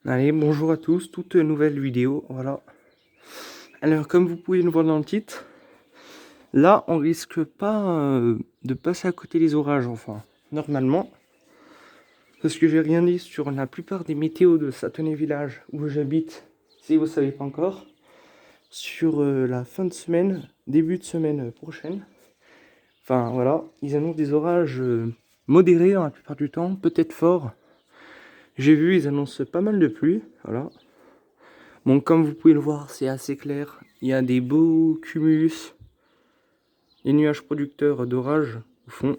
Allez, bonjour à tous, toute nouvelle vidéo, voilà. Alors, comme vous pouvez le voir dans le titre, là, on risque pas de passer à côté des orages, enfin, normalement. Parce que j'ai rien dit sur la plupart des météos de Satonnet Village où j'habite, si vous ne savez pas encore, sur la fin de semaine, début de semaine prochaine. Enfin, voilà, ils annoncent des orages modérés dans la plupart du temps, peut-être forts. J'ai vu, ils annoncent pas mal de pluie, voilà. Bon, comme vous pouvez le voir, c'est assez clair. Il y a des beaux cumulus, des nuages producteurs d'orage au fond.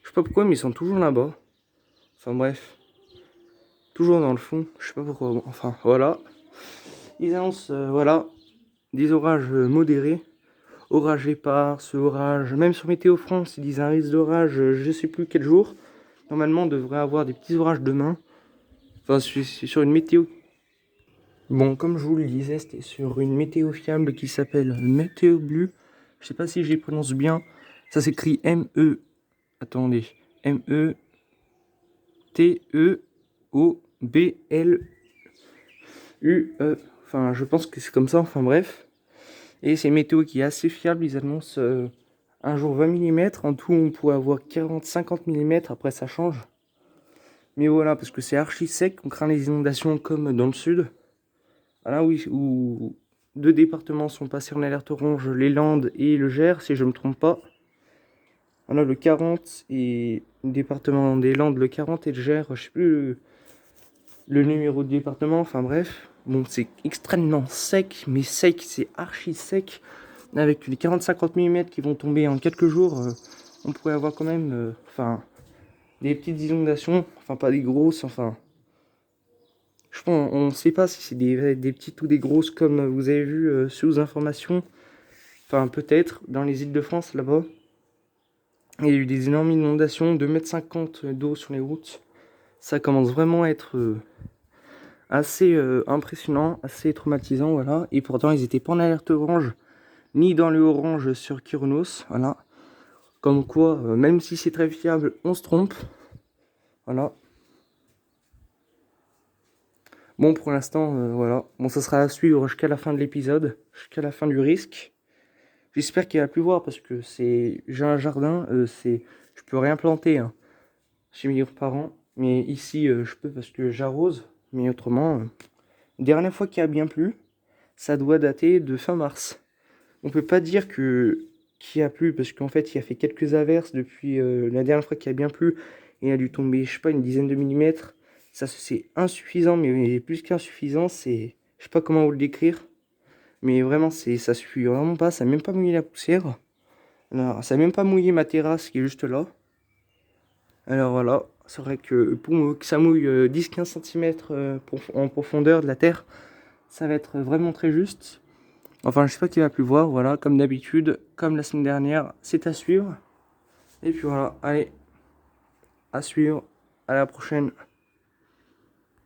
Je sais pas pourquoi, mais ils sont toujours là-bas. Enfin bref, toujours dans le fond. Je sais pas pourquoi. Bon, enfin voilà. Ils annoncent, voilà, des orages modérés. Orage épars, ce orage. Même sur Météo France, ils disent un risque d'orage, je sais plus quel jour. Normalement, on devrait avoir des petits orages demain. Enfin, c'est sur une météo. Bon, comme je vous le disais, c'était sur une météo fiable qui s'appelle Météo Blue. Je sais pas si je les prononce bien. Ça s'écrit M-E. Attendez. M-E-T-E-O-B-L-U-E. Enfin, je pense que c'est comme ça. Enfin, bref. Et c'est une météo qui est assez fiable. Ils annoncent un jour 20 mm. En tout, on pourrait avoir 40-50 mm. Après, ça change. Mais voilà, parce que c'est archi sec. On craint les inondations comme dans le sud. Voilà, oui, où deux départements sont passés en alerte orange, les Landes et le Gers, si je ne me trompe pas. Voilà, le 40 et le département des Landes, le 40 et le Gers, je sais plus le numéro de département, enfin bref. Bon, c'est extrêmement sec, mais sec, c'est archi sec. Avec les 40-50 mm qui vont tomber en quelques jours, on pourrait avoir quand même des petites inondations, enfin pas des grosses, enfin. Je pense, on ne sait pas si c'est des petites ou des grosses comme vous avez vu sous information. Enfin, peut-être, dans les îles de France, là-bas. Il y a eu des énormes inondations, 2,50 m d'eau sur les routes. Ça commence vraiment à être assez impressionnant, assez traumatisant, voilà. Et pourtant, ils n'étaient pas en alerte orange, ni dans le orange sur Kyronos, voilà. Comme quoi, même si c'est très fiable, on se trompe. Voilà. Bon, pour l'instant, voilà. Bon, ça sera à suivre jusqu'à la fin de l'épisode, jusqu'à la fin du risque. J'espère qu'il va pleuvoir parce que j'ai un jardin, je peux rien planter hein, chez mes parents. Mais ici, je peux parce que j'arrose. Mais autrement, dernière fois qu'il a bien plu, ça doit dater de fin mars. On peut pas dire qu'il a plu parce qu'en fait, il a fait quelques averses depuis la dernière fois qu'il a bien plu. Et il a dû tomber, je sais pas, une dizaine de millimètres. Ça, c'est insuffisant, mais plus qu'insuffisant, je sais pas comment vous le décrire. Mais vraiment, ça suffit vraiment pas. Ça n'a même pas mouillé la poussière. Alors, ça n'a même pas mouillé ma terrasse qui est juste là. Alors voilà, c'est vrai que pour que ça mouille 10-15 cm en profondeur de la terre, ça va être vraiment très juste. Enfin, je sais pas qu'il va pleuvoir, voilà, comme d'habitude, comme la semaine dernière, c'est à suivre. Et puis voilà, allez, à suivre, à la prochaine.